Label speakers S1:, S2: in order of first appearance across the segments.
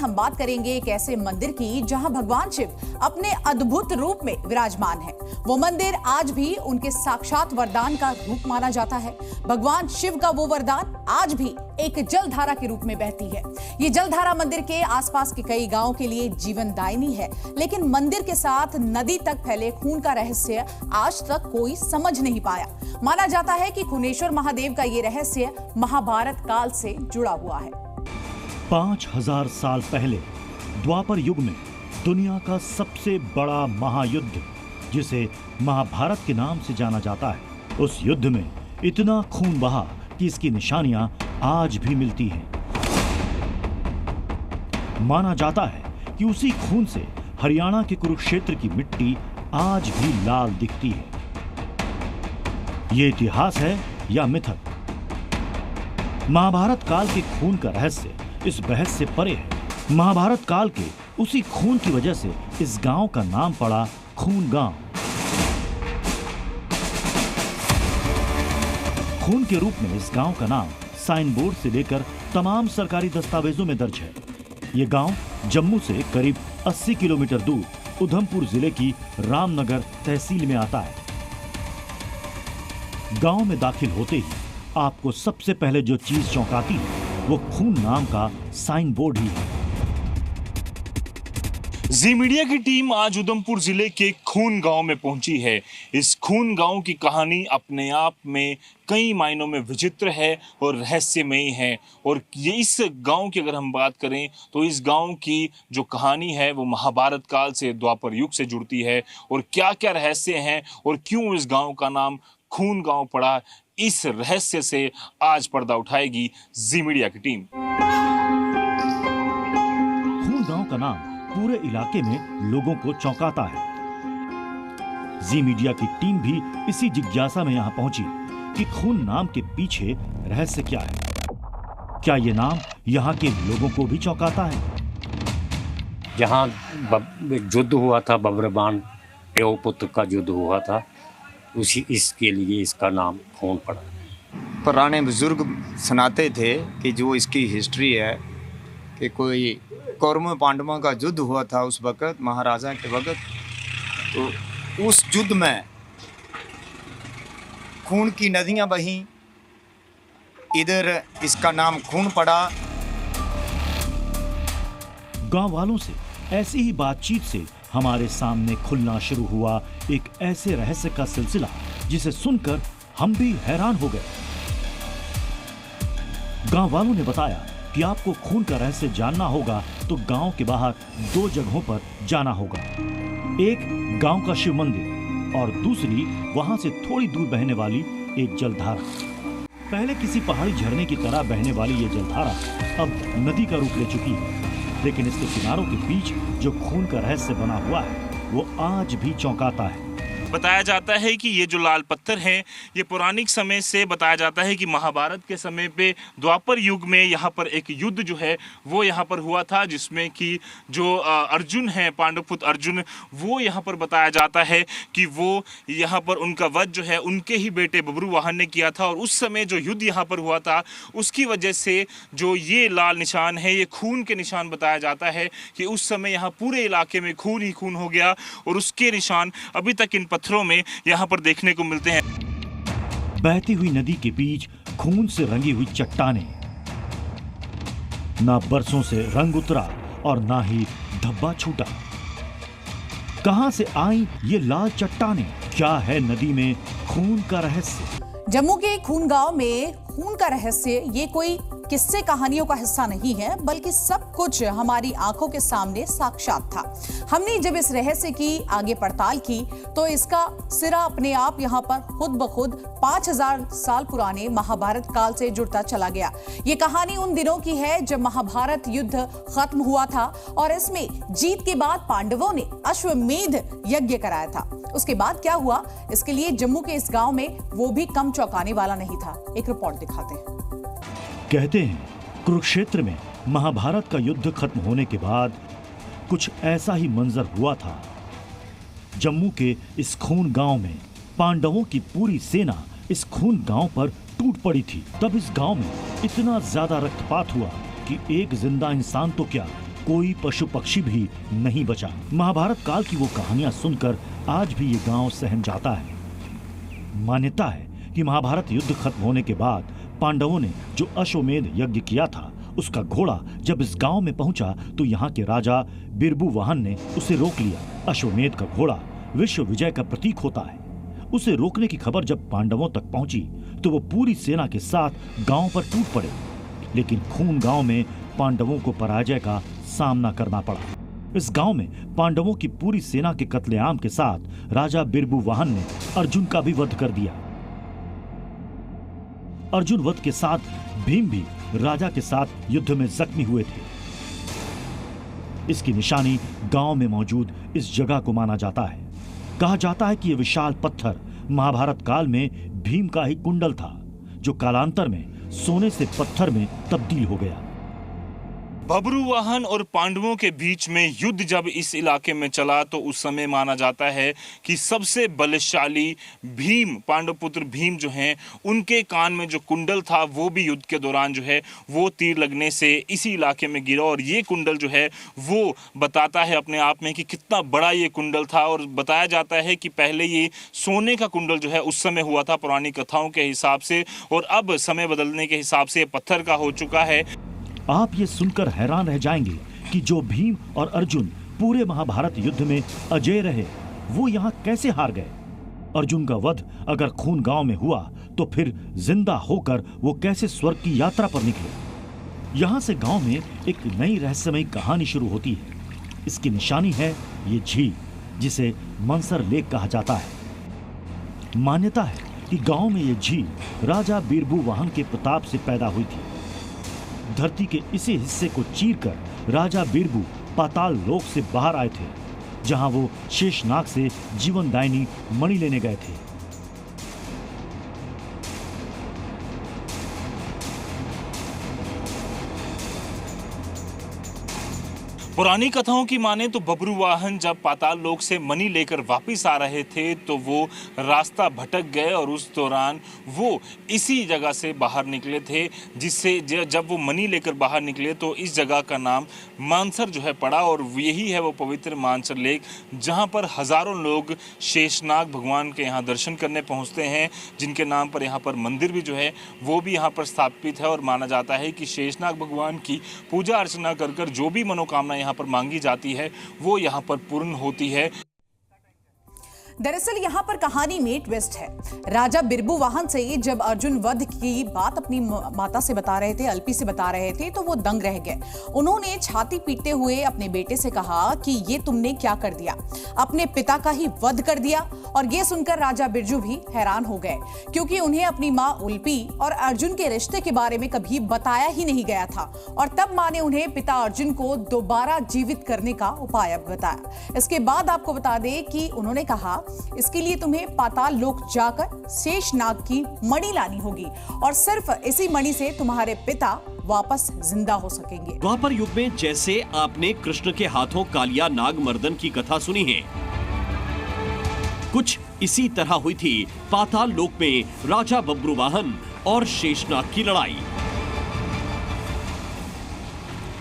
S1: हम बात करेंगे एक ऐसे मंदिर की जहां भगवान शिव अपने अद्भुत रूप में विराजमान है। वो मंदिर आज भी उनके साक्षात वरदान का रूप माना जाता है। भगवान शिव का वो वरदान आज भी एक जलधारा के रूप में बहती है। ये जलधारा मंदिर के आसपास के कई गांवों के लिए जीवनदायिनी है, लेकिन मंदिर के साथ नदी तक फैले खून का रहस्य आज तक कोई समझ नहीं पाया। माना जाता है कि खूनेश्वर महादेव का ये रहस्य महाभारत काल से जुड़ा हुआ है।
S2: 5000 साल पहले द्वापर युग में दुनिया का सबसे बड़ा महायुद्ध, जिसे महाभारत के नाम से जाना जाता है, उस युद्ध में इतना खून बहा कि इसकी निशानियां आज भी मिलती हैं। माना जाता है कि उसी खून से हरियाणा के कुरुक्षेत्र की मिट्टी आज भी लाल दिखती है। ये इतिहास है या मिथक? महाभारत काल के खून का रहस्य इस बहस से परे है। महाभारत काल के उसी खून की वजह से इस गांव का नाम पड़ा खून गांव। खून के रूप में इस गांव का नाम साइन बोर्ड से लेकर तमाम सरकारी दस्तावेजों में दर्ज है। ये गांव जम्मू से करीब 80 किलोमीटर दूर उधमपुर जिले की रामनगर तहसील में आता है। गांव में दाखिल होते ही आपको सबसे पहले जो चीज चौंकाती है वो खून नाम का साइन बोर्ड ही है।
S3: जी मीडिया की टीम आज उधमपुर जिले के खून गांव में पहुंची है। इस खून गांव की कहानी अपने आप में कई मायनों में विचित्र है और रहस्यमयी है। और ये इस गांव की अगर हम बात करें तो इस गांव की जो कहानी है वो महाभारत काल से द्वापर युग से जुड़ती है। और क्या क्या रहस्य हैं और क्यों इस गांव का नाम खून गांव पड़ा, इस रहस्य से आज पर्दा उठाएगी जी मीडिया की टीम।
S2: खून गांव का नाम पूरे इलाके में लोगों को चौंकाता है। जी मीडिया की टीम भी इसी जिज्ञासा में यहाँ पहुंची कि खून नाम के पीछे रहस्य क्या है। क्या ये नाम यहाँ के लोगों को भी चौंकाता है?
S4: जहाँ युद्ध हुआ था, बब्रबान पुत्र का युद्ध हुआ था, उसी इसके लिए इसका नाम खून पड़ा।
S5: पुराने बुजुर्ग सुनाते थे कि जो इसकी हिस्ट्री है कि कोई कौरवों पांडवों का युद्ध हुआ था उस वक़्त, महाराजा के वक़्त, तो उस युद्ध में खून की नदियां बहीं, इधर इसका नाम खून पड़ा।
S2: गांव वालों से ऐसी ही बातचीत से हमारे सामने खुलना शुरू हुआ एक ऐसे रहस्य का सिलसिला जिसे सुनकर हम भी हैरान हो गए। गांव वालों ने बताया कि आपको खून का रहस्य जानना होगा तो गांव के बाहर 2 जगहों पर जाना होगा। एक गांव का शिव मंदिर और दूसरी वहां से थोड़ी दूर बहने वाली एक जलधारा। पहले किसी पहाड़ी झरने की तरह बहने वाली ये जलधारा अब नदी का रूप ले चुकी है, लेकिन इसके किनारों के बीच जो खून का रहस्य बना हुआ है वो आज भी चौंकाता है।
S3: बताया जाता है कि ये जो लाल पत्थर हैं ये पौराणिक समय से बताया जाता है कि महाभारत के समय पे द्वापर युग में यहाँ पर एक युद्ध जो है वो यहाँ पर हुआ था, जिसमें कि जो अर्जुन है, पांडवपुत्र अर्जुन, वो यहाँ पर बताया जाता है कि वो यहाँ पर उनका वध जो है उनके ही बेटे बब्रुवाहन ने किया था। और उस समय जो युद्ध यहाँ पर हुआ था उसकी वजह से जो ये लाल निशान है ये खून के निशान बताया जाता है कि उस समय यहाँ पूरे इलाके में खून ही खून हो गया। और उसके निशान अभी तक इन पत्थरों में यहाँ पर देखने को मिलते हैं।
S2: बहती हुई नदी के बीच खून से रंगी हुई चट्टानें, ना बरसों से रंग उतरा और ना ही धब्बा छूटा। कहां से आई ये लाल चट्टानें? क्या है नदी में खून का रहस्य?
S1: जम्मू के खून गांव में खून का रहस्य ये कोई किस्से कहानियों का हिस्सा नहीं है, बल्कि सब कुछ हमारी आंखों के सामने साक्षात था। हमने जब इस रहस्य की आगे पड़ताल की तो इसका सिरा अपने आप यहाँ पर खुद ब खुद 5000 साल पुराने महाभारत काल से जुड़ता चला गया। ये कहानी उन दिनों की है जब महाभारत युद्ध खत्म हुआ था और इसमें जीत के बाद पांडवों ने अश्वमेध यज्ञ कराया था। उसके बाद क्या हुआ, इसके लिए जम्मू के इस गांव में वो भी कम चौंकाने वाला नहीं था। एक रिपोर्ट दिखाते हैं।
S2: कहते हैं कुरुक्षेत्र में महाभारत का युद्ध खत्म होने के बाद कुछ ऐसा ही मंजर हुआ था। जम्मू के इस खून गांव में पांडवों की पूरी सेना इस खून गांव पर टूट पड़ी थी। तब इस गांव में इतना ज्यादा रक्तपात हुआ कि एक जिंदा इंसान तो क्या कोई पशु पक्षी भी नहीं बचा। महाभारत काल की वो कहानियां सुनकर आज भी ये गांव सहम जाता है। मान्यता है कि महाभारत युद्ध खत्म होने के बाद पांडवों ने जो अश्वमेध यज्ञ किया था, उसका घोड़ा जब इस गांव में पहुंचा तो यहाँ के राजा बिरबुवाहन ने उसे रोक लिया। अश्वमेध का घोड़ा विश्व विजय का प्रतीक होता है। उसे रोकने की खबर जब पांडवों तक पहुंची तो वो पूरी सेना के साथ गांव पर टूट पड़े, लेकिन खून गांव में पांडवों को पराजय का सामना करना पड़ा। इस गांव में पांडवों की पूरी सेना के कत्लेआम के साथ राजा बिरबुवाहन ने अर्जुन का भी वध कर दिया। अर्जुन वध के साथ भीम भी राजा के साथ युद्ध में जख्मी हुए थे। इसकी निशानी गांव में मौजूद इस जगह को माना जाता है। कहा जाता है कि यह विशाल पत्थर महाभारत काल में भीम का ही कुंडल था, जो कालांतर में सोने से पत्थर में तब्दील हो गया।
S3: बब्रुवाहन और पांडवों के बीच में युद्ध जब इस इलाके में चला तो उस समय माना जाता है कि सबसे बलशाली भीम, पांडव पुत्र भीम जो हैं, उनके कान में जो कुंडल था वो भी युद्ध के दौरान जो है वो तीर लगने से इसी इलाके में गिरा। और ये कुंडल जो है वो बताता है अपने आप में कि कितना बड़ा ये कुंडल था। और बताया जाता है कि पहले ये सोने का कुंडल जो है उस समय हुआ था पौराणिक कथाओं के हिसाब से, और अब समय बदलने के हिसाब से पत्थर का हो चुका है।
S2: आप ये सुनकर हैरान रह जाएंगे कि जो भीम और अर्जुन पूरे महाभारत युद्ध में अजय रहे, वो यहाँ कैसे हार गए। अर्जुन का वध अगर खून गांव में हुआ तो फिर जिंदा होकर वो कैसे स्वर्ग की यात्रा पर निकले। यहाँ से गांव में एक नई रहस्यमयी कहानी शुरू होती है। इसकी निशानी है ये झील, जिसे मंसर लेक कहा जाता है। मान्यता है कि गांव में ये झील राजा बिरबुवाहन के प्रताप से पैदा हुई थी। धरती के इसी हिस्से को चीरकर राजा बिरबु पाताल लोक से बाहर आए थे, जहां वो शेषनाग से जीवनदायिनी मणि लेने गए थे।
S3: पुरानी कथाओं की माने तो बब्रुवाहन जब पाताल लोक से मणि लेकर वापस आ रहे थे तो वो रास्ता भटक गए और उस दौरान वो इसी जगह से बाहर निकले थे, जिससे जब वो मणि लेकर बाहर निकले तो इस जगह का नाम मानसर जो है पड़ा। और यही है वो पवित्र मानसर लेक, जहाँ पर हजारों लोग शेषनाग भगवान के यहाँ दर्शन करने पहुँचते हैं, जिनके नाम पर यहाँ पर मंदिर भी जो है वो भी यहाँ पर स्थापित है। और माना जाता है कि शेषनाग भगवान की पूजा अर्चना कर कर जो भी मनोकामना यहाँ पर मांगी जाती है वो यहाँ पर पूर्ण होती है।
S1: दरअसल यहाँ पर कहानी में ट्विस्ट है। राजा बिरबुवाहन से जब अर्जुन वध की बात अपनी माता से बता रहे थे, अल्पी से बता रहे थे, तो वो दंग रह गए। उन्होंने छाती पीटते हुए अपने बेटे से कहा कि ये तुमने क्या कर दिया, अपने पिता का ही वध कर दिया। और ये सुनकर राजा बिरजू भी हैरान हो गए, क्योंकि उन्हें अपनी माँ उल्पी और अर्जुन के रिश्ते के बारे में कभी बताया ही नहीं गया था। और तब माँ ने उन्हें पिता अर्जुन को दोबारा जीवित करने का उपाय बताया। इसके बाद आपको बता दें कि उन्होंने कहा, इसके लिए तुम्हें पाताल लोक जाकर शेषनाग की मणि लानी होगी और सिर्फ इसी मणि से तुम्हारे पिता वापस जिंदा हो सकेंगे।
S6: द्वापर युग में जैसे आपने कृष्ण के हाथों कालिया नाग मर्दन की कथा सुनी है, कुछ इसी तरह हुई थी पाताल लोक में राजा बब्रुवाहन और शेषनाग की लड़ाई।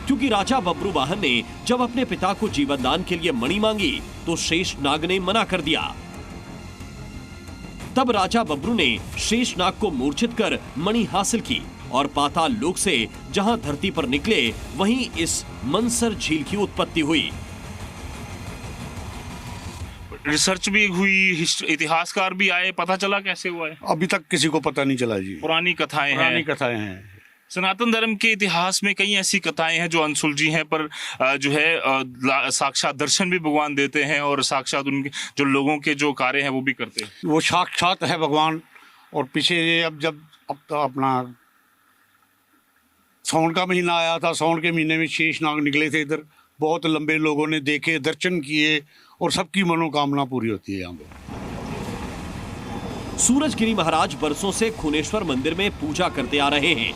S6: क्योंकि राजा बब्रुवाहन ने जब अपने पिता को जीवनदान के लिए मणि मांगी तो शेषनाग ने मना कर दिया। तब राजा बब्रू ने शेषनाग को मूर्छित कर मणि हासिल की और पाताल लोक से जहां धरती पर निकले वहीं इस मंसर झील की उत्पत्ति हुई।
S3: रिसर्च भी हुई, इतिहासकार भी आए, पता चला कैसे हुआ है?
S7: अभी तक किसी को पता नहीं चला जी।
S3: पुरानी कथाएं हैं। सनातन धर्म के इतिहास में कई ऐसी कथाएं हैं जो अनसुलझी हैं, पर जो है साक्षात दर्शन भी भगवान देते हैं और साक्षात उनके जो लोगों के जो कार्य हैं वो भी करते हैं।
S7: वो साक्षात है भगवान। और पीछे अब तो अपना सावन का महीना आया था, सावन के महीने में शेषनाग निकले थे इधर, बहुत लंबे लोगों ने देखे, दर्शन किए और सबकी मनोकामना पूरी होती है यहाँ पे।
S6: सूरजगिरी महाराज बरसों से खूनेश्वर मंदिर में पूजा करते आ रहे हैं।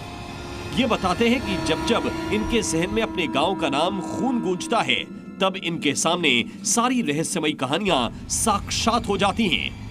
S6: ये बताते हैं कि जब जब इनके जहन में अपने गांव का नाम खून गूंजता है, तब इनके सामने सारी रहस्यमयी कहानियां साक्षात हो जाती हैं।